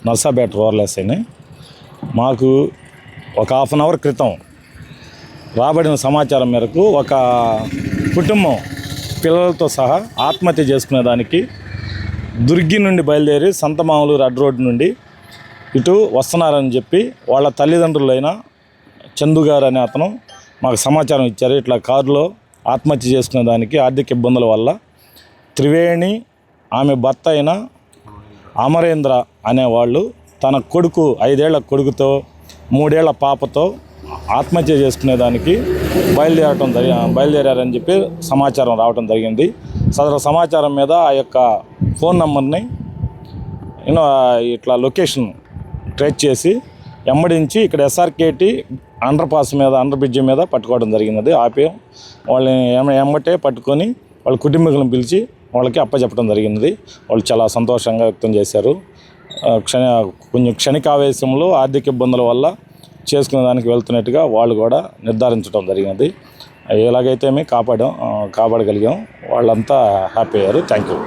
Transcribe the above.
Narsapeta rural ఎస్ఐని. మాకు ఒక హాఫ్ అన్ అవర్ క్రితం రాబడిన సమాచారం మేరకు ఒక కుటుంబం పిల్లలతో సహా ఆత్మహత్య చేసుకునేదానికి దుర్గి నుండి బయలుదేరి సంతమామూలు రెడ్ రోడ్ నుండి ఇటు వస్తున్నారని చెప్పి వాళ్ళ తల్లిదండ్రులైన చందు గారు అనే అతను మాకు సమాచారం ఇచ్చారు. ఇట్లా కారులో ఆత్మహత్య చేసుకునేదానికి ఆర్థిక ఇబ్బందుల వల్ల త్రివేణి ఆమె భర్త అయిన అమరేంద్ర అనేవాళ్ళు తన కొడుకు 5 ఏళ్ల కొడుకుతో 3 ఏళ్ల పాపతో ఆత్మహత్య చేసుకునేదానికి బయలుదేరారని చెప్పి సమాచారం రావడం జరిగింది. సదరు సమాచారం మీద ఆ యొక్క ఫోన్ నెంబర్ని ఇట్లా లొకేషన్ ట్రేస్ చేసి ఎమ్మడించి ఇక్కడ ఎస్ఆర్కేటి అండర్ బ్రిడ్జి మీద పట్టుకోవడం జరిగినది. ఆపి వాళ్ళని ఎమ్మటే పట్టుకొని వాళ్ళ కుటుంబీకులను పిలిచి వాళ్ళకి అప్పచెప్పడం జరిగినది. వాళ్ళు చాలా సంతోషంగా వ్యక్తం చేశారు. కొంచెం క్షణికావేశంలో ఆర్థిక ఇబ్బందుల వల్ల చేసుకునేదానికి వెళ్తున్నట్టుగా వాళ్ళు కూడా నిర్ధారించడం జరిగినది. ఎలాగైతే మేము కాపాడగలిగాం. వాళ్ళంతా హ్యాపీ అయ్యారు. Thank you.